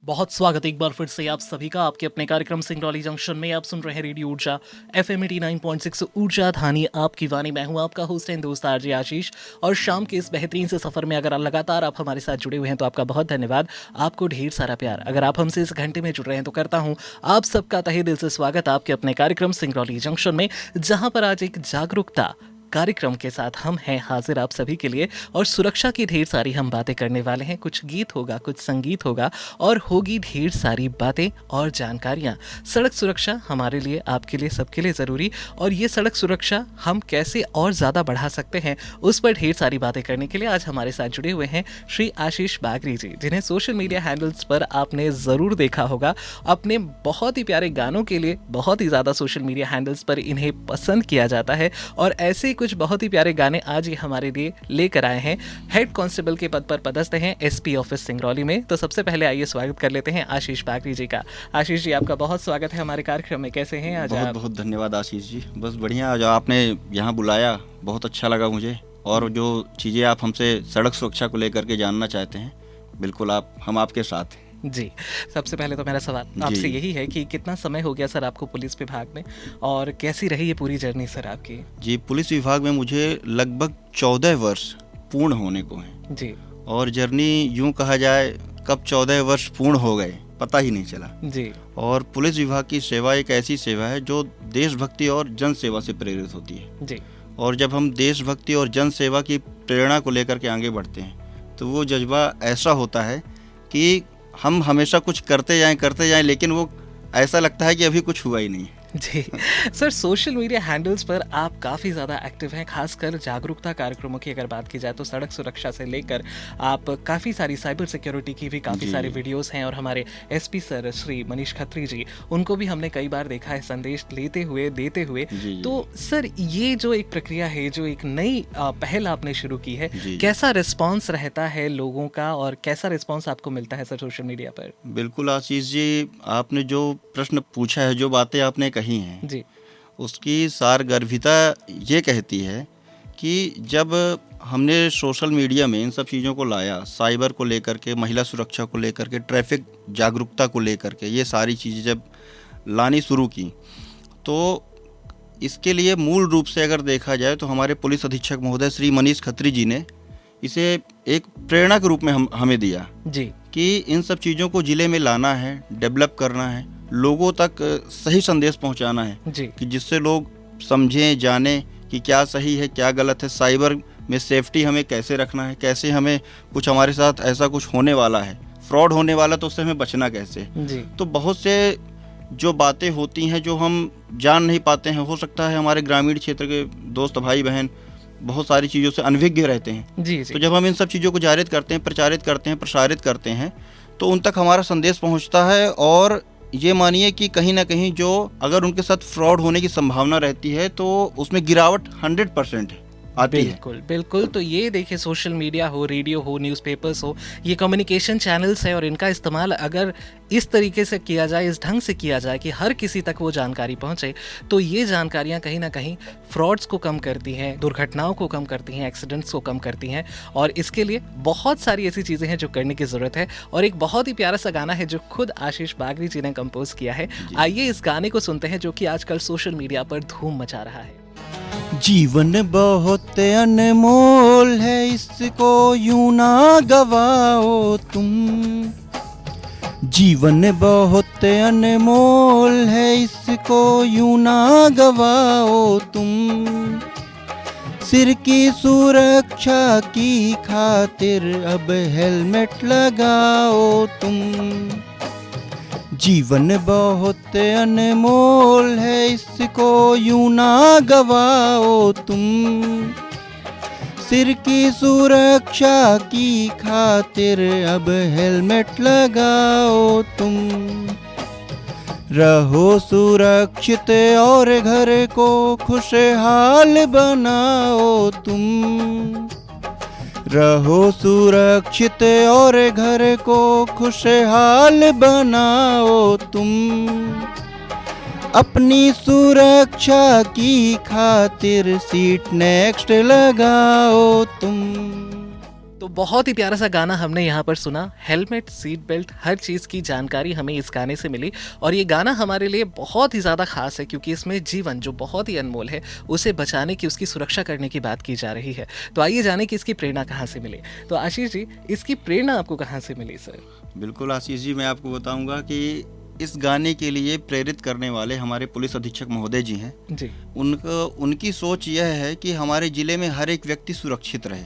बहुत स्वागत है एक बार फिर से आप सभी का आपके अपने कार्यक्रम सिंगरौली जंक्शन में। आप सुन रहे हैं रेडियो ऊर्जा FM 89.6 ऊर्जा धानी आपकी वाणी। मैं हूं आपका होस्ट एंड दोस्त आरजे आशीष। और शाम के इस बेहतरीन से सफर में अगर लगातार आप हमारे साथ जुड़े हुए हैं तो आपका बहुत धन्यवाद, आपको ढेर सारा प्यार। अगर आप हमसे इस घंटे में जुड़ रहे हैं तो करता हूं आप सबका तहे दिल से स्वागत आपके अपने कार्यक्रम सिंगरौली जंक्शन में, जहां पर आज एक जागरूकता कार्यक्रम के साथ हम हैं हाजिर आप सभी के लिए। और सुरक्षा की ढेर सारी हम बातें करने वाले हैं। कुछ गीत होगा, कुछ संगीत होगा और होगी ढेर सारी बातें और जानकारियां। सड़क सुरक्षा हमारे लिए, आपके लिए, सबके लिए ज़रूरी। और ये सड़क सुरक्षा हम कैसे और ज़्यादा बढ़ा सकते हैं, उस पर ढेर सारी बातें करने के लिए आज हमारे साथ जुड़े हुए हैं श्री आशीष बागरी जी, जिन्हें सोशल मीडिया हैंडल्स पर आपने ज़रूर देखा होगा। अपने बहुत ही प्यारे गानों के लिए बहुत ही ज़्यादा सोशल मीडिया हैंडल्स पर इन्हें पसंद किया जाता है। और ऐसे कुछ बहुत ही प्यारे गाने आज ये हमारे लिए लेकर आए हैं। हेड कांस्टेबल के पद पर पदस्थ हैं SP ऑफिस सिंगरौली में। तो सबसे पहले आइए स्वागत कर लेते हैं आशीष बागरी जी का। आशीष जी, आपका बहुत स्वागत है हमारे कार्यक्रम में। कैसे हैं आज? बहुत बहुत धन्यवाद आशीष जी। बस बढ़िया, जो आपने यहाँ बुलाया बहुत अच्छा लगा मुझे। और जो चीज़ें आप हमसे सड़क सुरक्षा को लेकर के जानना चाहते हैं, बिल्कुल हम आपके साथ हैं जी। सबसे पहले तो मेरा सवाल आपसे यही है कि कितना समय हो गया सर आपको पुलिस विभाग में, और कैसी रही ये पूरी जर्नी सर आपकी? जी, पुलिस विभाग में मुझे लगभग 14 वर्ष पूर्ण होने को हैं जी। और जर्नी यूं कहा जाए कब 14 वर्ष पूर्ण हो गए पता ही नहीं चला जी। और पुलिस विभाग की सेवा एक ऐसी सेवा है जो देशभक्ति और जन सेवा से प्रेरित होती है जी। और जब हम देशभक्ति और जन सेवा की प्रेरणा को लेकर के आगे बढ़ते हैं तो वो जज्बा ऐसा होता है कि हम हमेशा कुछ करते जाएं, लेकिन वो ऐसा लगता है कि अभी कुछ हुआ ही नहीं। जी सर, सोशल मीडिया हैंडल्स पर आप काफ़ी ज़्यादा एक्टिव हैं। खासकर जागरूकता कार्यक्रमों की अगर बात की जाए तो सड़क सुरक्षा से लेकर आप काफ़ी सारी साइबर सिक्योरिटी की भी काफ़ी सारी वीडियोस हैं। और हमारे SP सर श्री मनीष खत्री जी, उनको भी हमने कई बार देखा है संदेश लेते हुए, देते हुए। तो सर, ये जो एक प्रक्रिया है, जो एक नई पहल आपने शुरू की है, कैसा रिस्पॉन्स रहता है लोगों का और कैसा रिस्पॉन्स आपको मिलता है सर सोशल मीडिया पर? बिल्कुल आशीष जी, आपने जो प्रश्न पूछा है, जो बातें आपने कही हैं जी, उसकी सारगर्भिता ये कहती है कि जब हमने सोशल मीडिया में इन सब चीज़ों को लाया, साइबर को लेकर के, महिला सुरक्षा को लेकर के, ट्रैफिक जागरूकता को लेकर के, ये सारी चीज़ें जब लानी शुरू की तो इसके लिए मूल रूप से अगर देखा जाए तो हमारे पुलिस अधीक्षक महोदय श्री मनीष खत्री जी ने इसे एक प्रेरणा के रूप में हमें दिया जी, कि इन सब चीज़ों को ज़िले में लाना है, डेवलप करना है, लोगों तक सही संदेश पहुंचाना है जी, कि जिससे लोग समझें, जानें कि क्या सही है क्या गलत है, साइबर में सेफ्टी हमें कैसे रखना है, कैसे हमें कुछ हमारे साथ ऐसा कुछ होने वाला है, फ्रॉड होने वाला तो उससे हमें बचना कैसे। जी। तो बहुत से जो बातें होती हैं जो हम जान नहीं पाते हैं, हो सकता है हमारे ग्रामीण क्षेत्र के दोस्त भाई बहन बहुत सारी चीज़ों से अनभिज्ञ रहते हैं। जी, जी। तो जब हम इन सब चीज़ों को जारित करते हैं, प्रचारित करते हैं, प्रसारित करते हैं तो उन तक हमारा संदेश पहुंचता है। और ये मानिए कि कहीं ना कहीं जो अगर उनके साथ फ्रॉड होने की संभावना रहती है तो उसमें गिरावट 100% आती है। बिल्कुल बिल्कुल। तो ये देखिए, सोशल मीडिया हो, रेडियो हो, न्यूज़पेपर्स हो, ये कम्युनिकेशन चैनल्स है और इनका इस्तेमाल अगर इस तरीके से किया जाए, इस ढंग से किया जाए कि हर किसी तक वो जानकारी पहुंचे, तो ये जानकारियां कहीं ना कहीं फ्रॉड्स को कम करती हैं, दुर्घटनाओं को कम करती हैं, एक्सीडेंट्स को कम करती हैं। और इसके लिए बहुत सारी ऐसी चीज़ें हैं जो करने की ज़रूरत है। और एक बहुत ही प्यारा सा गाना है जो खुद आशीष बागरी जी ने कंपोज किया है। आइए इस गाने को सुनते हैं, जो कि आजकल सोशल मीडिया पर धूम मचा रहा है। जीवन बहुत अनमोल है, इसको यूं ना गवाओ तुम। जीवन बहुत अनमोल है, इसको यूं ना गवाओ तुम। सिर की सुरक्षा की खातिर अब हेलमेट लगाओ तुम। जीवन बहुत अनमोल है, इसको यूं ना गवाओ तुम। सिर की सुरक्षा की खातिर अब हेलमेट लगाओ तुम। रहो सुरक्षित और घर को खुशहाल बनाओ तुम। रहो सुरक्षित और घर को खुशहाल बनाओ तुम। अपनी सुरक्षा की खातिर सीट नेक्स्ट लगाओ तुम। तो बहुत ही प्यारा सा गाना हमने यहाँ पर सुना। हेलमेट, सीट बेल्ट, हर चीज़ की जानकारी हमें इस गाने से मिली और ये गाना हमारे लिए बहुत ही ज़्यादा खास है क्योंकि इसमें जीवन जो बहुत ही अनमोल है उसे बचाने की, उसकी सुरक्षा करने की बात की जा रही है। तो आइए जाने कि इसकी प्रेरणा कहाँ से मिली। तो आशीष जी, इसकी प्रेरणा आपको कहाँ से मिली सर? बिल्कुल आशीष जी, मैं आपको बताऊंगा कि इस गाने के लिए प्रेरित करने वाले हमारे पुलिस अधीक्षक महोदय जी हैं जी। उनकी सोच यह है कि हमारे ज़िले में हर एक व्यक्ति सुरक्षित रहे,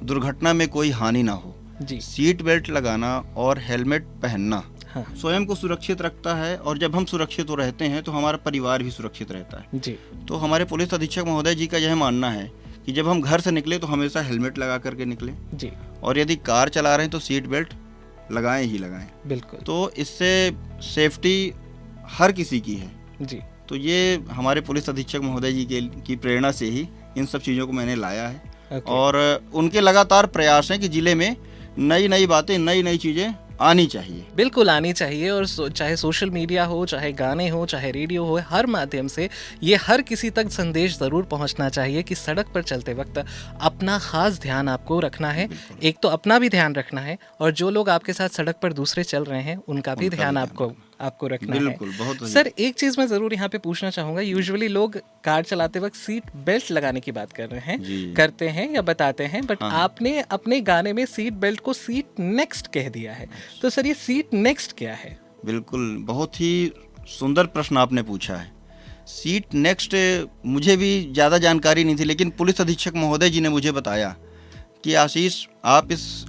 दुर्घटना में कोई हानि ना हो। जी। सीट बेल्ट लगाना और हेलमेट पहनना हाँ। स्वयं को सुरक्षित रखता है और जब हम सुरक्षित रहते हैं तो हमारा परिवार भी सुरक्षित रहता है। जी। तो हमारे पुलिस अधीक्षक महोदय जी का यह मानना है कि जब हम घर से निकले तो हमेशा हेलमेट लगा करके निकले जी। और यदि कार चला रहे हैं तो सीट बेल्ट लगाएं ही लगाएं। बिल्कुल। तो इससे सेफ्टी हर किसी की है। जी। तो ये हमारे पुलिस अधीक्षक महोदय जी की प्रेरणा से ही इन सब चीज़ों को मैंने लाया है। और उनके लगातार प्रयास हैं कि ज़िले में नई नई बातें, नई नई चीज़ें आनी चाहिए। बिल्कुल आनी चाहिए और चाहे सोशल मीडिया हो, चाहे गाने हो, चाहे रेडियो हो, हर माध्यम से ये हर किसी तक संदेश ज़रूर पहुंचना चाहिए कि सड़क पर चलते वक्त अपना खास ध्यान आपको रखना है। एक तो अपना भी ध्यान रखना है और जो लोग आपके साथ सड़क पर दूसरे चल रहे हैं उनका भी ध्यान आपको रखना है। बिल्कुल, बहुत सर, एक चीज़ मैं ज़रूर यहाँ पे पूछना चाहूँगा। यूजुअली लोग कार चलाते वक्त सीट बेल्ट लगाने की बात कर रहे हैं, करते हैं या बताते हैं, बट आपने अपने गाने में सीट बेल्ट को सीट नेक्स्ट कह दिया है। तो सर, ये सीट नेक्स्ट क्या है? बिल्कुल, बहुत ही सुंदर प्रश्न आपने पूछा है। सीट नेक्स्ट मुझे भी ज़्यादा जानकारी नहीं थी, लेकिन पुलिस अधीक्षक महोदय जी ने मुझे बताया कि आशीष, आप इस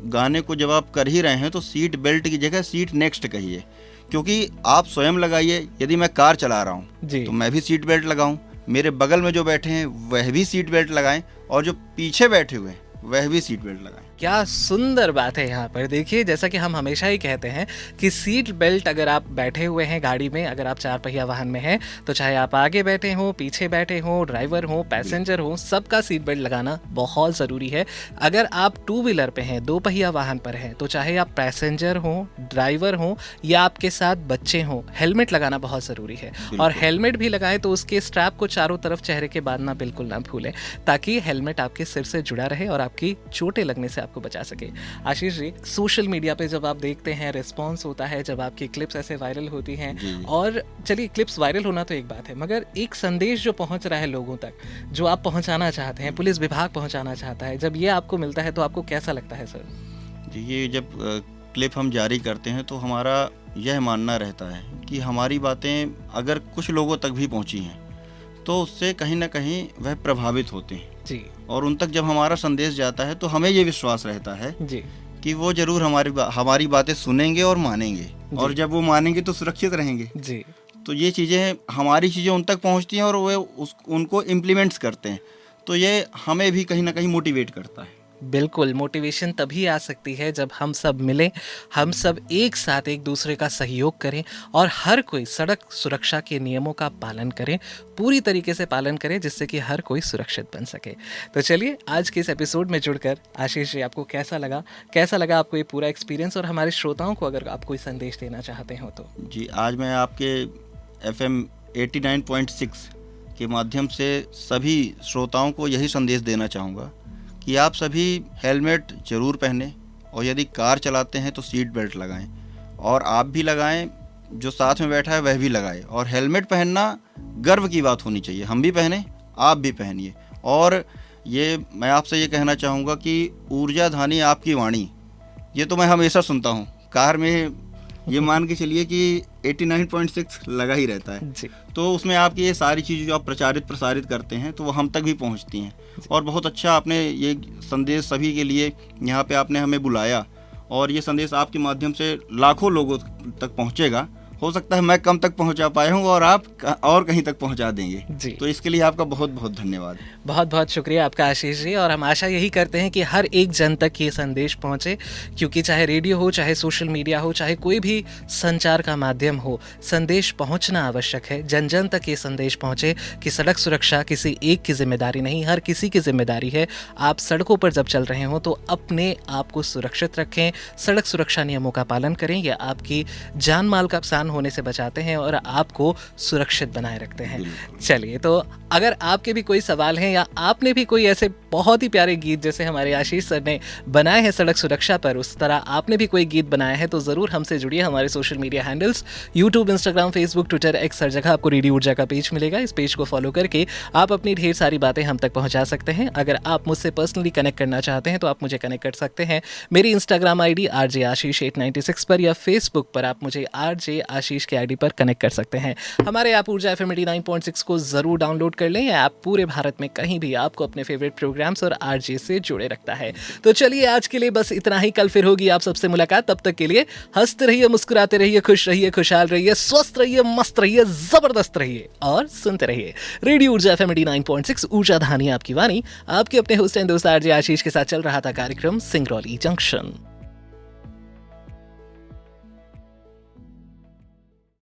गाने को जब आप कर ही रहे हैं तो सीट बेल्ट की जगह सीट नेक्स्ट कहिए, क्योंकि आप स्वयं लगाइए। यदि मैं कार चला रहा हूँ तो मैं भी सीट बेल्ट लगाऊं, मेरे बगल में जो बैठे हैं वह भी सीट बेल्ट लगाएं और जो पीछे बैठे हुए हैं वह भी सीट बेल्ट लगाएं। क्या सुंदर बात है यहाँ पर। देखिए, जैसा कि हम हमेशा ही कहते हैं कि सीट बेल्ट, अगर आप बैठे हुए हैं गाड़ी में, अगर आप 4 पहिया वाहन में हैं, तो चाहे आप आगे बैठे हो, पीछे बैठे हो, ड्राइवर हो, पैसेंजर हो, सबका सीट बेल्ट लगाना बहुत ज़रूरी है। अगर आप 2 व्हीलर पे हैं, 2 पहिया वाहन पर हैं, तो चाहे आप पैसेंजर हो, ड्राइवर हो या आपके साथ बच्चे हों, हेलमेट लगाना बहुत ज़रूरी है। और हेलमेट भी लगाएं तो उसके स्ट्रैप को चारों तरफ चेहरे के बांधना बिल्कुल ना भूलें, ताकि हेलमेट आपके सिर से जुड़ा रहे और आपकी चोटें लगने से आपको बचा सके। आशीष जी, सोशल मीडिया पे जब आप देखते हैं, रिस्पॉन्स होता है जब आपकी क्लिप्स ऐसे वायरल होती हैं, और चलिए, क्लिप्स वायरल होना तो एक बात है, मगर एक संदेश जो पहुंच रहा है लोगों तक, जो आप पहुंचाना चाहते हैं, पुलिस विभाग पहुंचाना चाहता है, जब ये आपको मिलता है तो आपको कैसा लगता है सर? जी, ये जब क्लिप हम जारी करते हैं तो हमारा यह मानना रहता है कि हमारी बातें अगर कुछ लोगों तक भी पहुंची हैं तो उससे कहीं ना कहीं वह प्रभावित होते हैं जी। और उन तक जब हमारा संदेश जाता है तो हमें ये विश्वास रहता है जी कि वो जरूर हमारी बातें सुनेंगे और मानेंगे, और जब वो मानेंगे तो सुरक्षित रहेंगे। जी। तो ये चीज़ें, हमारी चीज़ें उन तक पहुंचती हैं और वे उनको इम्प्लीमेंट्स करते हैं, तो ये हमें भी कहीं ना कहीं मोटिवेट करता है। बिल्कुल, मोटिवेशन तभी आ सकती है जब हम सब मिलें, हम सब एक साथ एक दूसरे का सहयोग करें और हर कोई सड़क सुरक्षा के नियमों का पालन करें, पूरी तरीके से पालन करें, जिससे कि हर कोई सुरक्षित बन सके। तो चलिए, आज के इस एपिसोड में जुड़कर आशीष जी, आपको कैसा लगा आपको ये पूरा एक्सपीरियंस, और हमारे श्रोताओं को अगर आप कोई संदेश देना चाहते हो तो? जी, आज मैं आपके FM 89.6 के माध्यम से सभी श्रोताओं को यही संदेश देना चाहूँगा कि आप सभी हेलमेट ज़रूर पहनें और यदि कार चलाते हैं तो सीट बेल्ट लगाएं, और आप भी लगाएं, जो साथ में बैठा है वह भी लगाए। और हेलमेट पहनना गर्व की बात होनी चाहिए, हम भी पहने, आप भी पहनिए। और ये मैं आपसे ये कहना चाहूँगा कि ऊर्जा धानी आपकी वाणी, ये तो मैं हमेशा सुनता हूँ कार में, ये मान के चलिए कि 89.6 लगा ही रहता है जी। तो उसमें आपकी ये सारी चीज़ें जो आप प्रसारित करते हैं तो वो हम तक भी पहुंचती हैं। और बहुत अच्छा आपने ये संदेश सभी के लिए यहाँ पे आपने हमें बुलाया, और ये संदेश आपके माध्यम से लाखों लोगों तक पहुँचेगा। हो सकता है मैं कम तक पहुंचा पाया हूं और आप और कहीं तक पहुंचा देंगे जी। तो इसके लिए आपका बहुत बहुत धन्यवाद। बहुत बहुत शुक्रिया आपका आशीष जी, और हम आशा यही करते हैं कि हर एक जन तक ये संदेश पहुंचे, क्योंकि चाहे रेडियो हो, चाहे सोशल मीडिया हो, चाहे कोई भी संचार का माध्यम हो, संदेश पहुंचना आवश्यक है। जन जन तक ये संदेश पहुंचे कि सड़क सुरक्षा किसी एक की जिम्मेदारी नहीं, हर किसी की जिम्मेदारी है। आप सड़कों पर जब चल रहे हो तो अपने आप को सुरक्षित रखें, सड़क सुरक्षा नियमों का पालन करें, यह आपकी जान माल का परेशान होने से बचाते हैं और आपको सुरक्षित बनाए रखते हैं। चलिए, तो अगर आपके भी कोई सवाल हैं या आपने भी कोई ऐसे बहुत ही प्यारे गीत जैसे हमारे आशीष सर ने बनाए हैं सड़क सुरक्षा पर, उस तरह आपने भी कोई गीत बनाया है तो ज़रूर हमसे जुड़िए। हमारे social media handles YouTube, Instagram, Facebook, Twitter, X, हर जगह आपको रेडियो ऊर्जा का पेज मिलेगा। इस पेज को फॉलो करके आप अपनी ढेर सारी बातें हम तक पहुंचा सकते हैं। अगर आप मुझसे पर्सनली कनेक्ट करना चाहते हैं तो आप मुझे कनेक्ट कर सकते हैं मेरी इंस्टाग्राम आईडी RJ-Ashish896 पर, या फेसबुक पर आप मुझे RJ आशीष के आईडी पर कनेक्ट कर सकते हैं। हमारे ऐप ऊर्जा FM 89.6 को जरूर डाउनलोड कर लें। यह ऐप पूरे भारत में कहीं भी आपको अपने फेवरेट प्रोग्राम्स और RJ से जोड़े रखता है। तो चलिए, आज के लिए बस इतना ही। कल फिर होगी आप सबसे मुलाकात। तब तक के लिए हंसते रहिए, मुस्कुराते रहिए, खुश रहिए, खुशहाल रहिए, स्वस्थ रहिए, मस्त रहिए, जबरदस्त रहिए और सुनते रहिए रेडियो ऊर्जा FM 89.6 ऊर्जा धानी आपकी वाणी। आपके अपने होस्ट एंड दोस्त RJ आशीष के साथ चल रहा था कार्यक्रम सिंगरौली जंक्शन।